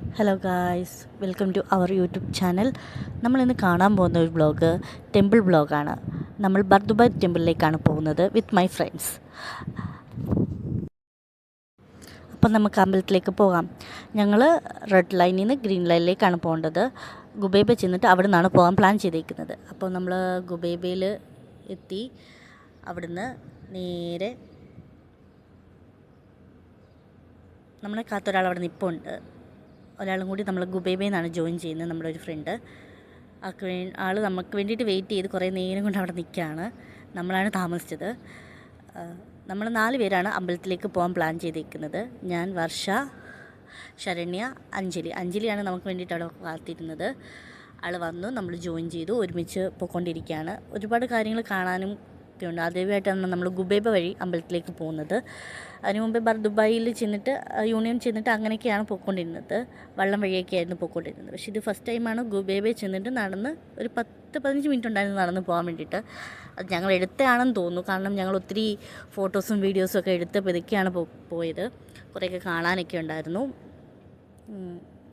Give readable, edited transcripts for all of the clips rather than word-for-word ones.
Hello guys, welcome to our YouTube channel. നമ്മളിന്ന് കാണാൻ പോകുന്ന ഒരു വ്ളോഗ് ടെമ്പിൾ വ്ളോഗാണ്. നമ്മൾ ബർദുബായ് ടെമ്പിളിലേക്കാണ് പോകുന്നത് വിത്ത് മൈ ഫ്രണ്ട്സ്. അപ്പം നമുക്ക് അമ്പലത്തിലേക്ക് പോകാം. ഞങ്ങൾ റെഡ് ലൈനിൽ നിന്ന് ഗ്രീൻ ലൈനിലേക്കാണ് പോകേണ്ടത്. ഗുബൈബ ചെന്നിട്ട് അവിടെ നിന്നാണ് പോകാൻ പ്ലാൻ ചെയ്തിരിക്കുന്നത്. അപ്പോൾ നമ്മൾ ഗുബൈബയിൽ എത്തി. അവിടുന്ന് നേരെ നമ്മളെ കാത്തൊരാൾ അവിടെ നിൽപ്പുണ്ട്. ഒരാളും കൂടി നമ്മൾ ഗുബൈബയിൽ നിന്നാണ് ജോയിൻ ചെയ്യുന്നത്, നമ്മുടെ ഒരു ഫ്രണ്ട്. ആൾ നമുക്ക് വേണ്ടിയിട്ട് വെയിറ്റ് ചെയ്ത് കുറേ നേരം കൊണ്ട് അവിടെ നിൽക്കുകയാണ്. നമ്മളാണ് താമസിച്ചത്. നമ്മൾ 4 പേരാണ് അമ്പലത്തിലേക്ക് പോകാൻ പ്ലാൻ ചെയ്തിരിക്കുന്നത്. ഞാൻ, വർഷ, ശരണ്യ, അഞ്ജലിയാണ് നമുക്ക് വേണ്ടിയിട്ട് അവിടെ കാത്തിരുന്നത്. ആൾ വന്നു, നമ്മൾ ജോയിൻ ചെയ്തു, ഒരുമിച്ച് പോയിക്കൊണ്ടിരിക്കുകയാണ്. ഒരുപാട് കാര്യങ്ങൾ കാണാനും ഉണ്ട്. ആദ്യമായിട്ടാണ് നമ്മൾ ഗുബൈബ വഴി അമ്പലത്തിലേക്ക് പോകുന്നത്. അതിന് മുമ്പേ ബർദുബായിൽ ചെന്നിട്ട് യൂണിയൻ ചെന്നിട്ട് അങ്ങനെയൊക്കെയാണ് പോയിക്കൊണ്ടിരുന്നത്. വള്ളം വഴിയൊക്കെ ആയിരുന്നു പോയിക്കൊണ്ടിരുന്നത്. പക്ഷേ ഇത് ഫസ്റ്റ് ടൈമാണ് ഗുബൈബയിൽ ചെന്നിട്ട് നടന്ന് ഒരു 10-15 മിനിറ്റ് ഉണ്ടായിരുന്നു നടന്ന് പോകാൻ വേണ്ടിയിട്ട്. അത് ഞങ്ങൾ എടുത്തതാണെന്ന് തോന്നുന്നു. കാരണം ഞങ്ങൾ ഒത്തിരി ഫോട്ടോസും വീഡിയോസും ഒക്കെ എടുത്ത് പതുക്കെയാണ് പോയത്. കുറേയൊക്കെ കാണാനൊക്കെ ഉണ്ടായിരുന്നു.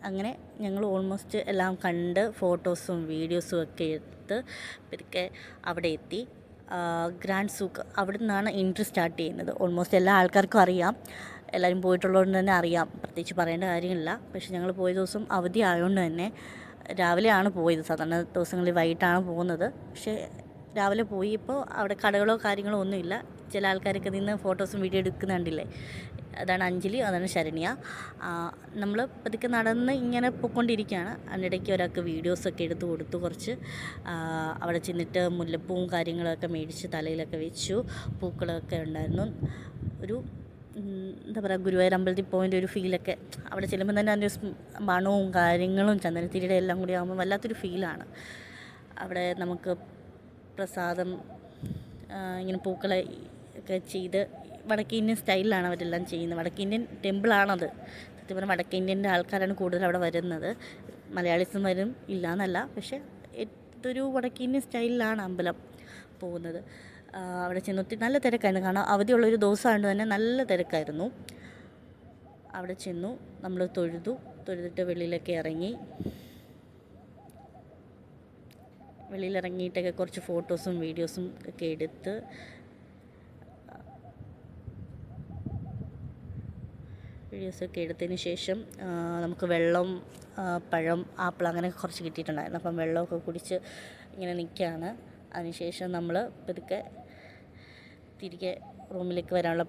അങ്ങനെ ഞങ്ങൾ ഓൾമോസ്റ്റ് എല്ലാം കണ്ട് ഫോട്ടോസും വീഡിയോസും ഒക്കെ എടുത്ത് പതുക്കെ അവിടെ എത്തി. ഗ്രാൻഡ് സൂക്ക് അവിടെ നിന്നാണ് എൻട്രി സ്റ്റാർട്ട് ചെയ്യുന്നത്. ഓൾമോസ്റ്റ് എല്ലാ ആൾക്കാർക്കും അറിയാം, എല്ലാവരും പോയിട്ടുള്ളതുകൊണ്ട് തന്നെ അറിയാം, പ്രത്യേകിച്ച് പറയേണ്ട കാര്യമില്ല. പക്ഷേ ഞങ്ങൾ പോയ ദിവസം അവധി ആയതുകൊണ്ട് തന്നെ രാവിലെയാണ് പോയത്. സാധാരണ ദിവസങ്ങളിൽ വൈകിട്ടാണ് പോകുന്നത്. പക്ഷേ രാവിലെ പോയി. ഇപ്പോൾ അവിടെ കടകളോ കാര്യങ്ങളോ ഒന്നുമില്ല. ചില ആൾക്കാരൊക്കെ നിന്ന് ഫോട്ടോസും വീഡിയോ എടുക്കുന്നുണ്ടില്ലേ. അതാണ് അഞ്ജലി, അതാണ് ശരണ്യ. നമ്മൾ പതുക്കെ നടന്ന് ഇങ്ങനെ പോയിക്കൊണ്ടിരിക്കുകയാണ്. അതിനിടയ്ക്ക് ഒരാൾക്ക് വീഡിയോസൊക്കെ എടുത്ത് കൊടുത്തു. കുറച്ച് അവിടെ ചെന്നിട്ട് മുല്ലപ്പൂവും കാര്യങ്ങളൊക്കെ മേടിച്ച് തലയിലൊക്കെ വെച്ചു. പൂക്കളൊക്കെ ഉണ്ടായിരുന്നു. ഒരു എന്താ പറയുക, ഗുരുവായൂർ അമ്പലത്തിൽ പോയിൻ്റെ ഒരു ഫീലൊക്കെ അവിടെ ചെല്ലുമ്പോൾ തന്നെ അതിൻ്റെ മണവും കാര്യങ്ങളും ചന്ദനത്തിരിയുടെ എല്ലാം കൂടി ആകുമ്പോൾ വല്ലാത്തൊരു ഫീലാണ്. അവിടെ നമുക്ക് പ്രസാദം ഇങ്ങനെ പൂക്കളെ ഒക്കെ ചെയ്ത് വടക്കേ ഇന്ത്യൻ സ്റ്റൈലിലാണ് അവരെല്ലാം ചെയ്യുന്നത്. വടക്കേ ഇന്ത്യൻ ടെമ്പിളാണത്. സത്യം പറഞ്ഞാൽ വടക്കേ ഇന്ത്യൻ്റെ ആൾക്കാരാണ് കൂടുതൽ അവിടെ വരുന്നത്. മലയാളീസും വരും, ഇല്ല എന്നല്ല. പക്ഷേ ഇതൊരു വടക്കേ ഇന്ത്യൻ സ്റ്റൈലിലാണ് അമ്പലം പോകുന്നത്. അവിടെ ചെന്ന് നല്ല തിരക്കായിരുന്നു. കാരണം അവധിയുള്ളൊരു ദിവസമായതുകൊണ്ട് തന്നെ നല്ല തിരക്കായിരുന്നു. അവിടെ ചെന്നു, നമ്മൾ തൊഴുതിട്ട് വെളിയിലൊക്കെ ഇറങ്ങി. വെളിയിലിറങ്ങിയിട്ടൊക്കെ കുറച്ച് ഫോട്ടോസും വീഡിയോസും ഒക്കെ എടുത്ത് വീഡിയോസൊക്കെ എടുത്തതിന് ശേഷം നമുക്ക് വെള്ളം, പഴം, ആപ്പിൾ അങ്ങനെ കുറച്ച് കിട്ടിയിട്ടുണ്ടായിരുന്നു. അപ്പം വെള്ളമൊക്കെ കുടിച്ച് ഇങ്ങനെ നിൽക്കുകയാണ്. അതിനുശേഷം നമ്മൾ പതുക്കെ തിരികെ റൂമിലേക്ക് വരാനുള്ള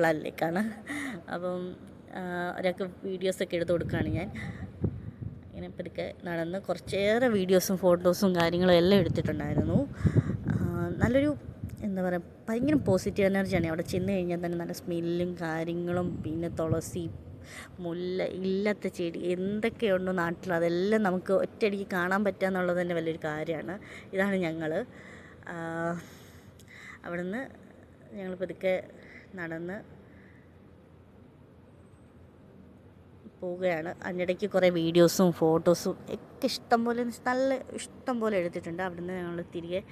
പ്ലാനിലേക്കാണ്. അപ്പം ഒരാൾക്ക് വീഡിയോസൊക്കെ എടുത്ത് കൊടുക്കുകയാണ് ഞാൻ. ഇങ്ങനെ പതുക്കെ നടന്ന് കുറച്ചേറെ വീഡിയോസും ഫോട്ടോസും കാര്യങ്ങളും എല്ലാം എടുത്തിട്ടുണ്ടായിരുന്നു. നല്ലൊരു എന്താ പറയുക, ഭയങ്കര പോസിറ്റീവ് എനർജിയാണ്. അവിടെ ചെന്ന് കഴിഞ്ഞാൽ തന്നെ നല്ല സ്മെല്ലും കാര്യങ്ങളും, പിന്നെ തുളസി, മുല്ല, ഇല്ലാത്ത ചെടി എന്തൊക്കെയുണ്ടോ നാട്ടിൽ അതെല്ലാം നമുക്ക് ഒറ്റയടിക്ക് കാണാൻ പറ്റുക എന്നുള്ളത് തന്നെ വലിയൊരു കാര്യമാണ്. ഇതാണ് ഞങ്ങൾ. അവിടുന്ന് ഞങ്ങൾ പതുക്കെ നടന്ന് പോവുകയാണ്. അതിനിടയ്ക്ക് കുറേ വീഡിയോസും ഫോട്ടോസും ഒക്കെ ഇഷ്ടം പോലെ എടുത്തിട്ടുണ്ട്. അവിടുന്ന് ഞങ്ങൾ തിരികെ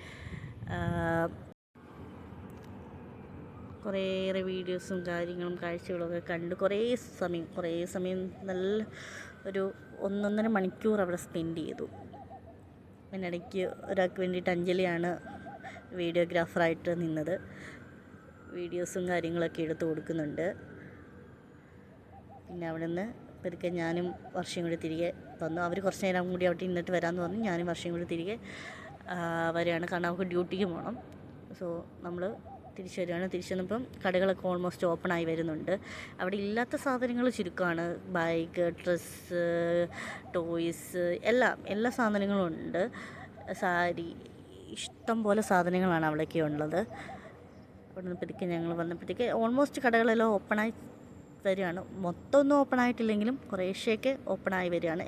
കുറേയേറെ വീഡിയോസും കാര്യങ്ങളും കാഴ്ചകളൊക്കെ കണ്ട് കുറേ സമയം നല്ല ഒരു 1.5 മണിക്കൂർ അവിടെ സ്പെൻഡ് ചെയ്തു. അതിനിടയ്ക്ക് ഒരാൾക്ക് വേണ്ടിയിട്ട് അഞ്ജലിയാണ് വീഡിയോഗ്രാഫറായിട്ട് നിന്നത്. വീഡിയോസും കാര്യങ്ങളൊക്കെ എടുത്ത് കൊടുക്കുന്നുണ്ട്. പിന്നെ അവിടെ നിന്ന് പതുക്കെ ഞാനും വർഷയും കൂടി തിരികെ വന്നു. അവർ കുറച്ച് നേരം കൂടി അവിടെ നിന്നിട്ട് വരാമെന്ന് പറഞ്ഞു. ഞാനും വർഷയും കൂടി തിരികെ വരികയാണ്. കാരണം അവർക്ക് ഡ്യൂട്ടിക്ക് പോകണം. സോ നമ്മൾ തിരിച്ചു വരികയാണ്. തിരിച്ചു വന്നപ്പം കടകളൊക്കെ ഓൾമോസ്റ്റ് ഓപ്പണായി വരുന്നുണ്ട്. അവിടെ ഇല്ലാത്ത സാധനങ്ങൾ ചുരുക്കമാണ്. ബാഗ്, ഡ്രസ്സ്, ടോയ്സ്, എല്ലാ സാധനങ്ങളും ഉണ്ട്. സാരി, ഇഷ്ടം പോലെ സാധനങ്ങളാണ് അവിടേക്ക് ഉള്ളത്. അവിടെ നിന്ന് പതുക്കെ ഞങ്ങൾ വന്നപ്പോഴത്തേക്ക് ഓൾമോസ്റ്റ് കടകളെല്ലാം ഓപ്പണായി വരികയാണ്. മൊത്തം ഒന്നും ഓപ്പൺ ആയിട്ടില്ലെങ്കിലും കുറേശ്ശെയൊക്കെ ഓപ്പണായി വരികയാണ്.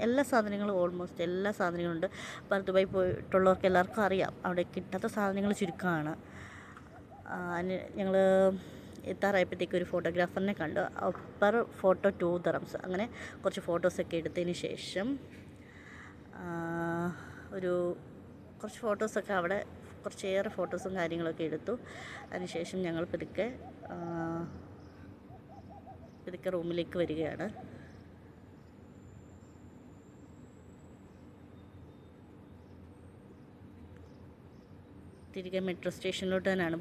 ഓൾമോസ്റ്റ് എല്ലാ സാധനങ്ങളും ഉണ്ട്. ബർദുബായ് പോയിട്ടുള്ളവർക്ക് എല്ലാവർക്കും അറിയാം, അവിടെ കിട്ടാത്ത സാധനങ്ങൾ ചുരുക്കമാണ്. ഞങ്ങൾ എത്താറായപ്പോഴത്തേക്ക് ഒരു ഫോട്ടോഗ്രാഫറിനെ കണ്ടു. Per photo 2 dirhams. അങ്ങനെ കുറച്ച് ഫോട്ടോസൊക്കെ എടുത്തതിന് ശേഷം കുറച്ച് ഫോട്ടോസൊക്കെ അവിടെ കുറച്ചേറെ ഫോട്ടോസും കാര്യങ്ങളൊക്കെ എടുത്തു. അതിനുശേഷം ഞങ്ങൾ പതുക്കെ റൂമിലേക്ക് വരികയാണ്. തിരികെ മെട്രോ സ്റ്റേഷനിലോട്ട് തന്നെയാണ്,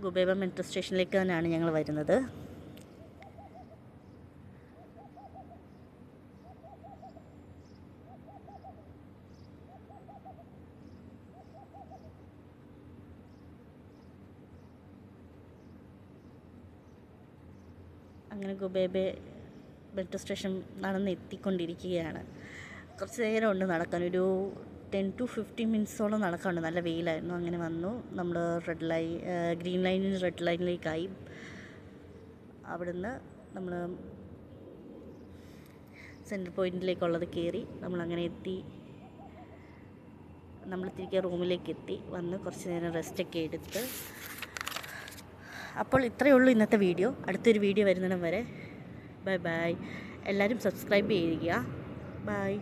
ഗുബൈബ മെട്രോ സ്റ്റേഷനിലേക്ക് തന്നെയാണ് ഞങ്ങൾ വരുന്നത്. അങ്ങനെ ഗുബൈബ മെട്രോ സ്റ്റേഷൻ എത്തിക്കൊണ്ടിരിക്കുകയാണ്. കുറച്ച് നേരമുണ്ട് നടക്കാൻ, ഒരു 10 to 15 മിനിറ്റ്സോളം നടക്കാനുണ്ട്. നല്ല വെയിലായിരുന്നു. അങ്ങനെ വന്നു, നമ്മൾ ഗ്രീൻ ലൈനിൽ റെഡ് ലൈനിലേക്കായി. അവിടുന്ന് നമ്മൾ സെൻട്രൽ പോയിൻറ്റിലേക്കുള്ളത് കയറി നമ്മളങ്ങനെ എത്തി. നമ്മൾ തിരികെ റൂമിലേക്ക് എത്തി. വന്ന് കുറച്ച് നേരം റെസ്റ്റൊക്കെ എടുത്ത്. അപ്പോൾ ഇത്രയേ ഉള്ളൂ ഇന്നത്തെ വീഡിയോ. അടുത്തൊരു വീഡിയോ വരുന്നിടം വരെ ബൈ ബൈ. എല്ലാവരും സബ്സ്ക്രൈബ് ചെയ്യുക. ബൈ.